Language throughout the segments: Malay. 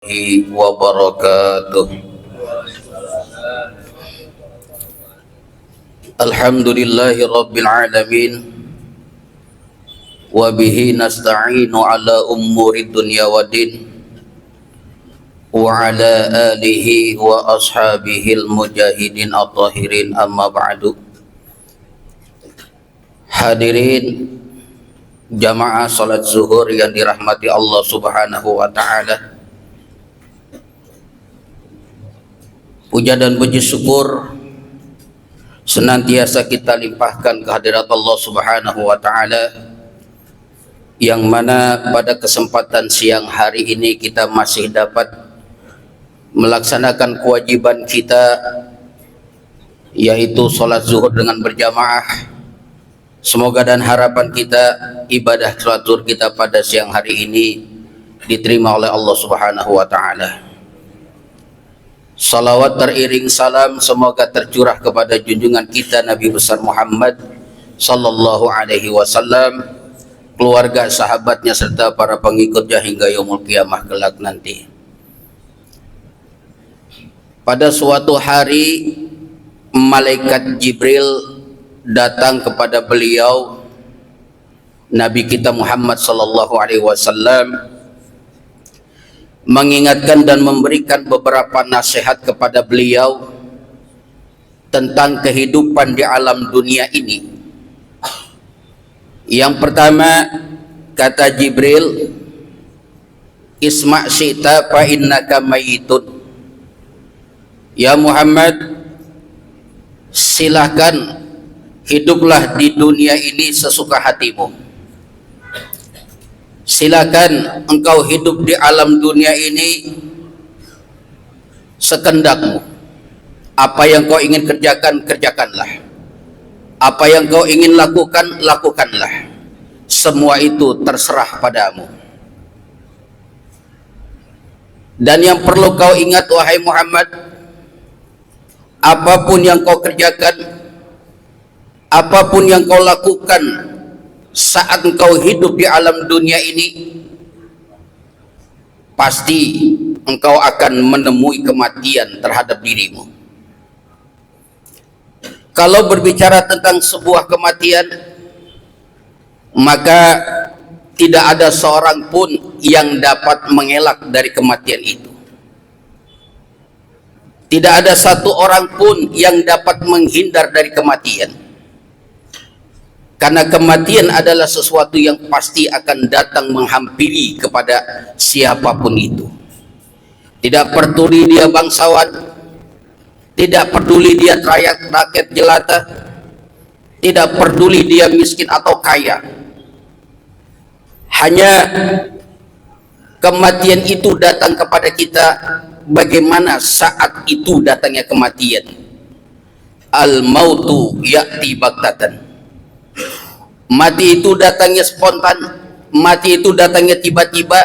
wabarakatuh. Alhamdulillahi rabbil alamin, wa bihi nasta'inu ala umuri dunya waddin, wa ala alihi wa ashabihil mujahidin at-tahirin, amma ba'du. Hadirin jamaah salat zuhur yang dirahmati Allah subhanahu wa ta'ala, puja dan puji syukur senantiasa kita limpahkan kehadirat Allah subhanahu wa ta'ala, yang mana pada kesempatan siang hari ini kita masih dapat melaksanakan kewajiban kita, yaitu sholat zuhur dengan berjamaah. Semoga dan harapan kita, ibadah teratur kita pada siang hari ini diterima oleh Allah subhanahu wa ta'ala. Salawat teriring salam semoga tercurah kepada junjungan kita Nabi besar Muhammad sallallahu alaihi wasallam, keluarga, sahabatnya, serta para pengikutnya hingga yaumul qiyamah kelak nanti. Pada suatu hari malaikat Jibril datang kepada beliau Nabi kita Muhammad sallallahu alaihi wasallam, mengingatkan dan memberikan beberapa nasihat kepada beliau tentang kehidupan di alam dunia ini. Yang pertama, kata Jibril, isma' syi'ta fa innaka mayitun. Ya Muhammad, silahkan hiduplah di dunia ini sesuka hatimu. Silakan engkau hidup di alam dunia ini sekendakmu. Apa yang kau ingin kerjakan, kerjakanlah. Apa yang kau ingin lakukan, lakukanlah. Semua itu terserah padamu. Dan yang perlu kau ingat, wahai Muhammad, apapun yang kau kerjakan, apapun yang kau lakukan saat engkau hidup di alam dunia ini, pasti engkau akan menemui kematian terhadap dirimu. Kalau berbicara tentang sebuah kematian, maka tidak ada seorang pun yang dapat mengelak dari kematian itu. Tidak ada satu orang pun yang dapat menghindar dari kematian. Karena kematian adalah sesuatu yang pasti akan datang menghampiri kepada siapapun itu. Tidak peduli dia bangsawan, tidak peduli dia rakyat jelata, tidak peduli dia miskin atau kaya. Hanya kematian itu datang kepada kita bagaimana saat itu datangnya kematian. Al-mautu ya'ti baktatan. Mati itu datangnya spontan, mati itu datangnya tiba-tiba,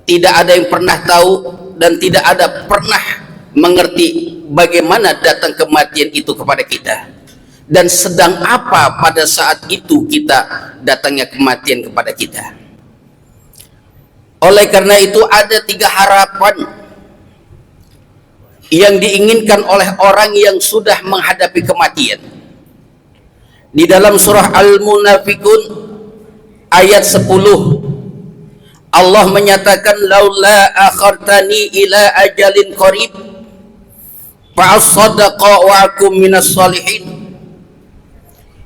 tidak ada yang pernah tahu dan tidak ada pernah mengerti bagaimana datang kematian itu kepada kita dan sedang apa pada saat itu kita datangnya kematian kepada kita. Oleh karena itu ada 3 harapan yang diinginkan oleh orang yang sudah menghadapi kematian. Di dalam surah Al-Munafiqun ayat 10, Allah menyatakan, laula akhartani ila ajalin qarib fa asaddaqa wa akum minas salihin.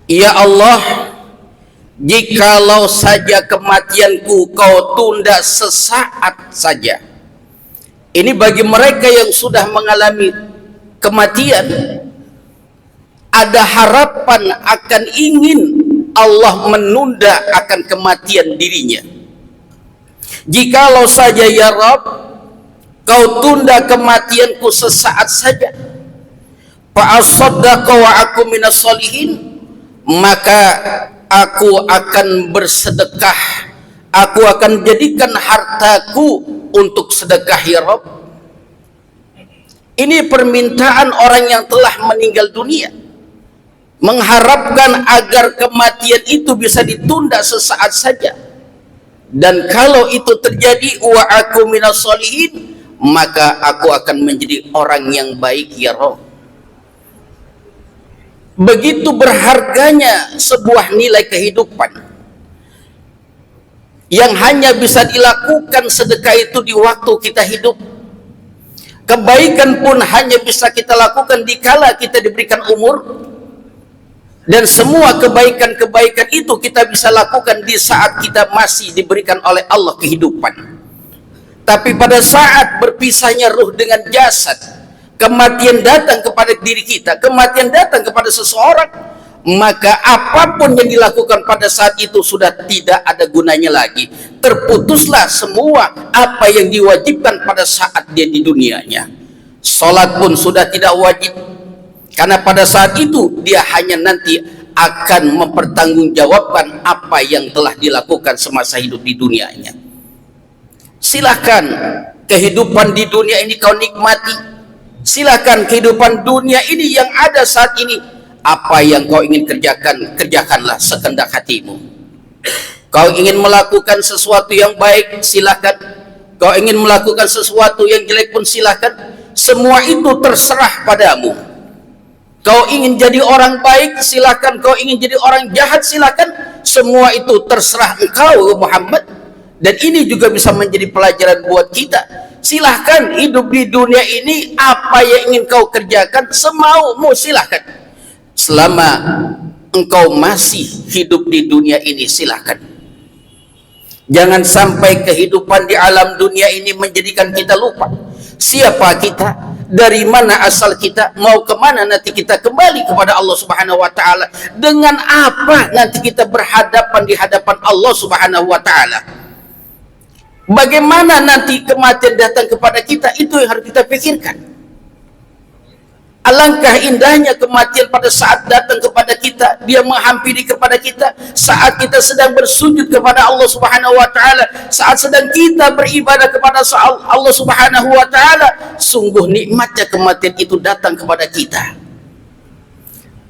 Ya Allah, jikalau saja kematianku kau tunda sesaat saja. Ini bagi mereka yang sudah mengalami kematian, ada harapan akan ingin Allah menunda akan kematian dirinya. Jikalau saja ya Rabb, kau tunda kematianku sesaat saja, fa asaddaqa wa aku minas solihin, maka aku akan bersedekah, aku akan jadikan hartaku untuk sedekah ya Rabb. Ini permintaan orang yang telah meninggal dunia, mengharapkan agar kematian itu bisa ditunda sesaat saja. Dan kalau itu terjadi, wa aku minas solihin, maka aku akan menjadi orang yang baik ya Rabb. Begitu berharganya sebuah nilai kehidupan yang hanya bisa dilakukan sedekah itu di waktu kita hidup. Kebaikan pun hanya bisa kita lakukan dikala kita diberikan umur, dan semua kebaikan-kebaikan itu kita bisa lakukan di saat kita masih diberikan oleh Allah kehidupan. Tapi pada saat berpisahnya ruh dengan jasad, kematian datang kepada diri kita, kematian datang kepada seseorang, maka apapun yang dilakukan pada saat itu sudah tidak ada gunanya lagi. Terputuslah semua apa yang diwajibkan pada saat dia di dunianya. Salat pun sudah tidak wajib, karena pada saat itu dia hanya nanti akan mempertanggungjawabkan apa yang telah dilakukan semasa hidup di dunianya. Silahkan kehidupan di dunia ini kau nikmati, silahkan kehidupan dunia ini yang ada saat ini. Apa yang kau ingin kerjakan, kerjakanlah sekehendak hatimu. Kau ingin melakukan sesuatu yang baik, silahkan. Kau ingin melakukan sesuatu yang jelek pun silahkan. Semua itu terserah padamu. Kau ingin jadi orang baik, silahkan. Kau ingin jadi orang jahat, silahkan. Semua itu terserah engkau Muhammad. Dan ini juga bisa menjadi pelajaran buat kita. Silahkan hidup di dunia ini, apa yang ingin kau kerjakan semaumu, silahkan. Selama engkau masih hidup di dunia ini, silahkan. Jangan sampai kehidupan di alam dunia ini menjadikan kita lupa siapa kita, dari mana asal kita, mau kemana nanti kita kembali kepada Allah Subhanahu wa Ta'ala, dengan apa nanti kita berhadapan di hadapan Allah Subhanahu wa Ta'ala. Bagaimana nanti kematian datang kepada kita, itu yang harus kita pikirkan. Alangkah indahnya kematian pada saat datang kepada kita, dia menghampiri kepada kita saat kita sedang bersujud kepada Allah Subhanahu wa Ta'ala, saat sedang kita beribadah kepada Allah Subhanahu wa Ta'ala. Sungguh nikmatnya kematian itu datang kepada kita.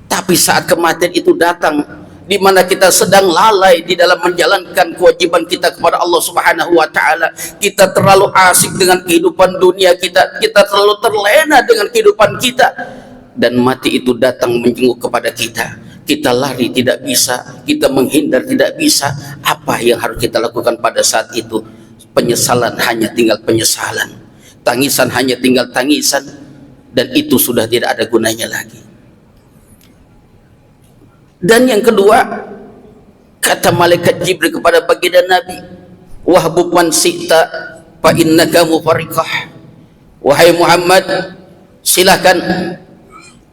Tapi saat kematian itu datang di mana kita sedang lalai di dalam menjalankan kewajiban kita kepada Allah Subhanahu wa Ta'ala, kita terlalu asik dengan kehidupan dunia kita, kita terlalu terlena dengan kehidupan kita, dan mati itu datang menjenguk kepada kita. Kita lari tidak bisa, kita menghindar tidak bisa. Apa yang harus kita lakukan pada saat itu? Penyesalan, hanya tinggal penyesalan. Tangisan, hanya tinggal tangisan. Dan itu sudah tidak ada gunanya lagi. Dan yang kedua, kata malaikat Jibril kepada baginda Nabi, wahbub man syi'ta fa innaka mufarriqah. Wahai Muhammad, silakan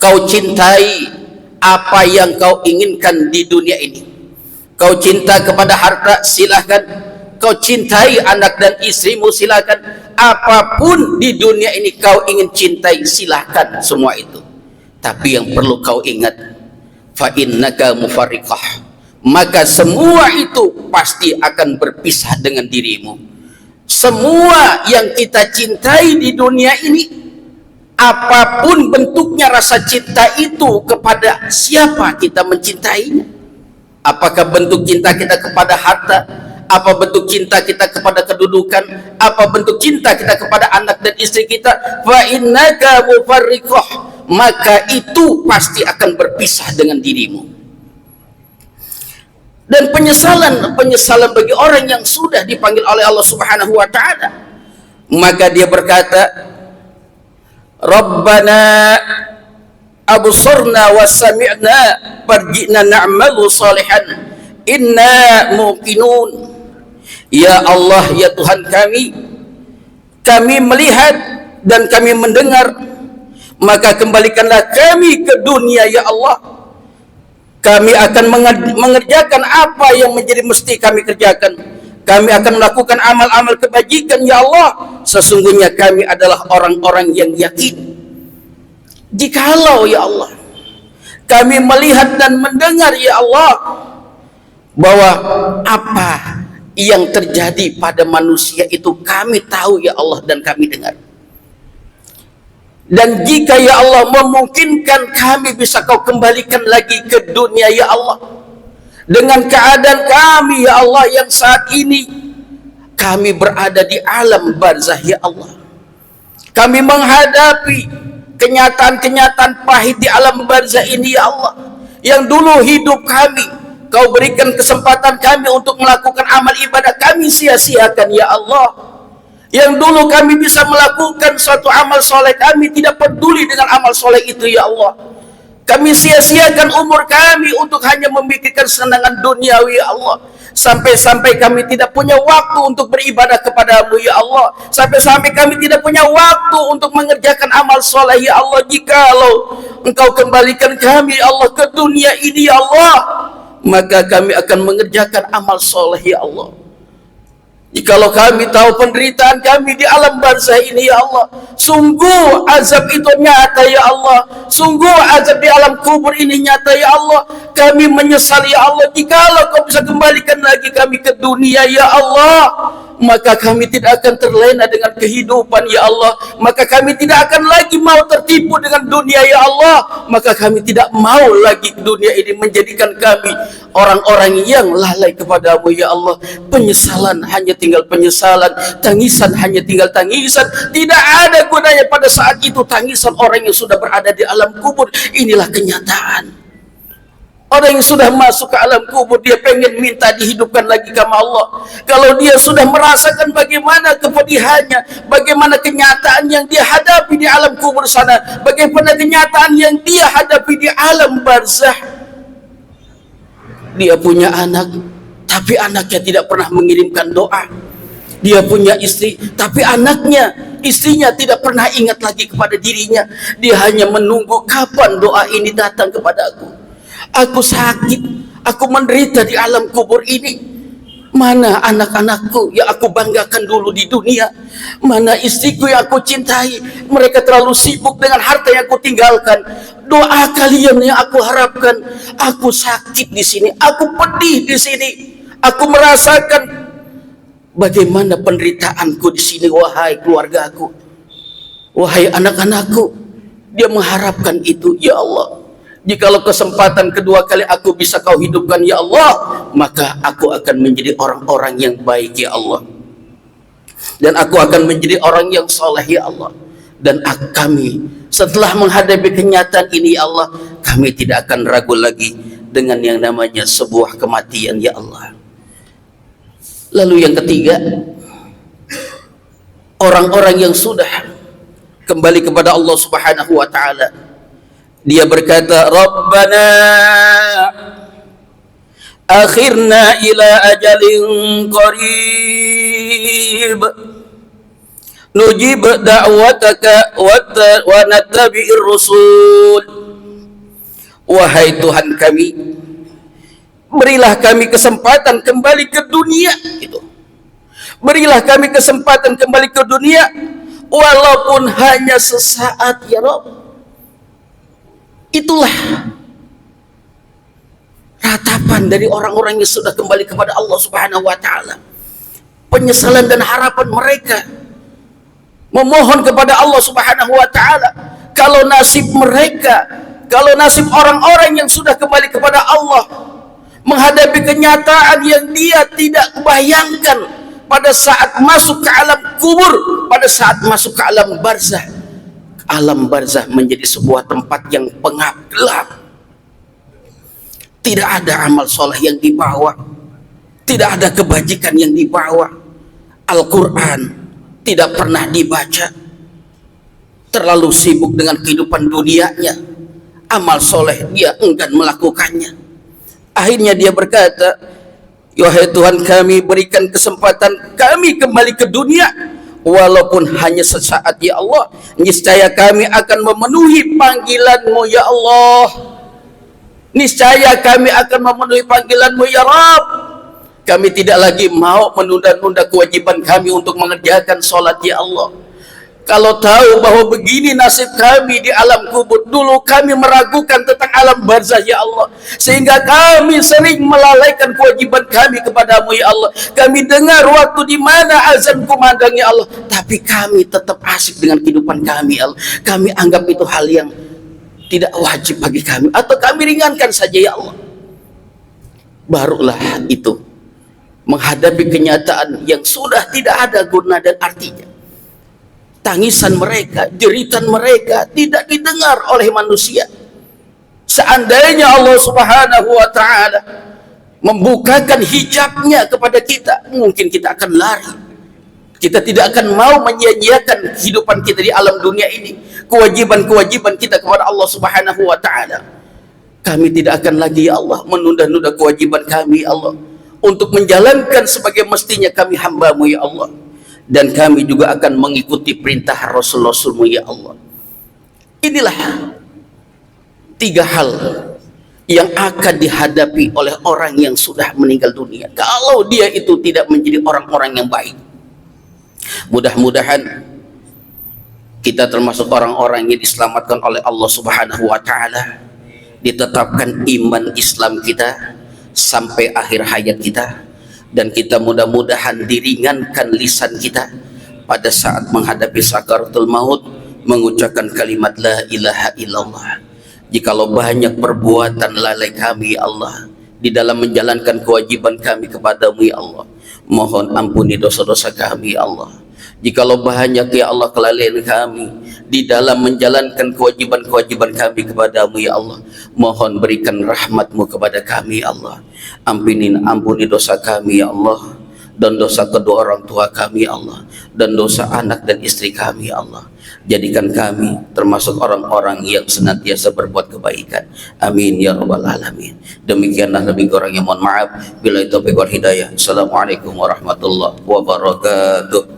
kau cintai apa yang kau inginkan di dunia ini. Kau cinta kepada harta, silahkan. Kau cintai anak dan istrimu, silahkan. Apapun di dunia ini kau ingin cintai, silahkan semua itu. Tapi yang perlu kau ingat, fa innaka mufarriqah, maka semua itu pasti akan berpisah dengan dirimu. Semua yang kita cintai di dunia ini, apapun bentuknya rasa cinta itu, kepada siapa kita mencintainya? Apakah bentuk cinta kita kepada harta? Apa bentuk cinta kita kepada kedudukan? Apa bentuk cinta kita kepada anak dan istri kita? Fa innaka mufarriqah, maka itu pasti akan berpisah dengan dirimu. Dan penyesalan bagi orang yang sudah dipanggil oleh Allah Subhanahu wa Ta'ala, maka dia berkata, Rabbana absurna wa sami'na farji'na na'malu salihan inna muqinun. Ya Allah, ya Tuhan kami melihat dan kami mendengar, maka kembalikanlah kami ke dunia ya Allah. Kami akan mengerjakan apa yang menjadi mesti kami kerjakan. Kami akan melakukan amal-amal kebajikan ya Allah. Sesungguhnya kami adalah orang-orang yang yakin. Jikalau ya Allah kami melihat dan mendengar ya Allah bahwa apa yang terjadi pada manusia itu kami tahu ya Allah, dan kami dengar. Dan jika ya Allah memungkinkan kami bisa kau kembalikan lagi ke dunia ya Allah, dengan keadaan kami ya Allah yang saat ini kami berada di alam barzah ya Allah, Kami menghadapi kenyataan-kenyataan pahit di alam barzah ini ya Allah. Yang dulu hidup kami Kau berikan kesempatan kami untuk melakukan amal ibadah, kami sia-siakan ya Allah. Yang dulu kami bisa melakukan suatu amal soleh, kami tidak peduli dengan amal soleh itu ya Allah. Kami sia-siakan umur kami untuk hanya memikirkan senangan duniawi ya Allah. Sampai-sampai kami tidak punya waktu untuk beribadah kepadamu ya Allah. Sampai-sampai kami tidak punya waktu untuk mengerjakan amal soleh ya Allah. Jikalau Engkau kembalikan kami ya Allah ke dunia ini ya Allah, maka kami akan mengerjakan amal soleh ya Allah. Jikalau kami tahu penderitaan kami di alam barzah ini ya Allah, sungguh azab itu nyata ya Allah, sungguh azab di alam kubur ini nyata ya Allah. Kami menyesal ya Allah. Jikalau Kau bisa kembalikan lagi kami ke dunia ya Allah, maka kami tidak akan terlena dengan kehidupan ya Allah. Maka kami tidak akan lagi mau tertipu dengan dunia ya Allah. Maka kami tidak mau lagi dunia ini menjadikan kami orang-orang yang lalai kepadamu ya Allah. Penyesalan hanya tinggal penyesalan, tangisan hanya tinggal tangisan. Tidak ada gunanya pada saat itu tangisan orang yang sudah berada di alam kubur. Inilah kenyataan. Orang yang sudah masuk ke alam kubur, dia pengen minta dihidupkan lagi sama Allah. Kalau dia sudah merasakan bagaimana kepedihannya, bagaimana kenyataan yang dia hadapi di alam kubur sana, bagaimana kenyataan yang dia hadapi di alam barzah. Dia punya anak, tapi anaknya tidak pernah mengirimkan doa. Dia punya istri, tapi istrinya tidak pernah ingat lagi kepada dirinya. Dia hanya menunggu kapan doa ini datang kepada aku. Aku sakit, aku menderita di alam kubur ini. Mana anak-anakku yang aku banggakan dulu di dunia? Mana istriku yang aku cintai? Mereka terlalu sibuk dengan harta yang aku tinggalkan. Doa kalian yang aku harapkan. Aku sakit di sini, aku pedih di sini. Aku merasakan bagaimana penderitaanku di sini, wahai keluargaku, wahai anak-anakku. Dia mengharapkan itu, ya Allah. Jikalau kesempatan kedua kali aku bisa Kau hidupkan ya Allah, maka aku akan menjadi orang-orang yang baik ya Allah, dan aku akan menjadi orang yang soleh ya Allah. Dan kami setelah menghadapi kenyataan ini ya Allah, kami tidak akan ragu lagi dengan yang namanya sebuah kematian ya Allah. Lalu yang ketiga, orang-orang yang sudah kembali kepada Allah Subhanahu wa ta'ala, dia berkata, Rabbana akhirna ila ajalin qarib nujib da'wataka wa nattabi'ir rusul. Wahai Tuhan kami, berilah kami kesempatan kembali ke dunia itu. Berilah kami kesempatan kembali ke dunia walaupun hanya sesaat ya Rabb. Itulah ratapan dari orang-orang yang sudah kembali kepada Allah Subhanahu wa ta'ala. Penyesalan dan harapan mereka memohon kepada Allah Subhanahu wa ta'ala. Kalau nasib mereka, kalau nasib orang-orang yang sudah kembali kepada Allah menghadapi kenyataan yang dia tidak bayangkan pada saat masuk ke alam kubur, pada saat masuk ke alam barzah. Alam barzah menjadi sebuah tempat yang pengap, gelap. Tidak ada amal soleh yang dibawa, tidak ada kebajikan yang dibawa. Al-Quran tidak pernah dibaca, terlalu sibuk dengan kehidupan dunianya. Amal soleh dia enggan melakukannya. Akhirnya dia berkata, Wahai Tuhan kami, berikan kesempatan kami kembali ke dunia walaupun hanya sesaat ya Allah. Niscaya kami akan memenuhi panggilan-Mu ya Allah. Niscaya kami akan memenuhi panggilan-Mu ya Rabb. Kami tidak lagi mau menunda-nunda kewajiban kami untuk mengerjakan sholat ya Allah. Kalau tahu bahwa begini nasib kami di alam kubur, dulu kami meragukan tentang alam barzah ya Allah, sehingga kami sering melalaikan kewajiban kami kepadamu ya Allah. Kami dengar waktu di mana azan kumandang ya Allah, tapi kami tetap asik dengan kehidupan kami ya Allah. Kami anggap itu hal yang tidak wajib bagi kami, atau kami ringankan saja ya Allah. Barulah itu menghadapi kenyataan yang sudah tidak ada guna dan artinya. tangisan mereka, jeritan mereka tidak didengar oleh manusia. Seandainya Allah Subhanahu wa taala membukakan hijabnya kepada kita, mungkin kita akan lari. Kita tidak akan mau menyia-nyiakan kehidupan kita di alam dunia ini, kewajiban-kewajiban kita kepada Allah Subhanahu wa taala. Kami tidak akan lagi, ya Allah, menunda-nunda kewajiban kami, ya Allah, untuk menjalankan sebagai mestinya kami hamba-Mu, ya Allah. Dan kami juga akan mengikuti perintah Rasul-Rasul-Mu, ya Allah. Inilah 3 hal yang akan dihadapi oleh orang yang sudah meninggal dunia kalau dia itu tidak menjadi orang-orang yang baik. Mudah-mudahan kita termasuk orang-orang yang diselamatkan oleh Allah Subhanahu wa taala, ditetapkan iman Islam kita sampai akhir hayat kita, dan kita mudah-mudahan diringankan lisan kita pada saat menghadapi sakaratul maut mengucapkan kalimat la ilaha illallah. Jikalau banyak perbuatan lalai kami, ya Allah, di dalam menjalankan kewajiban kami kepadamu, ya Allah, mohon ampuni dosa-dosa kami, ya Allah. Jikalau banyak, ya Allah, kelalaian kami di dalam menjalankan kewajiban-kewajiban kami kepadamu, ya Allah, mohon berikan rahmat-Mu kepada kami, ya Allah. Ampuni dosa kami, ya Allah, dan dosa kedua orang tua kami, ya Allah, dan dosa anak dan istri kami, ya Allah. Jadikan kami termasuk orang-orang yang senantiasa berbuat kebaikan. Amin ya rabbal alamin. Demikianlah lebih kurangnya mohon maaf. Bila itu wal hidayah. Assalamualaikum warahmatullahi wabarakatuh.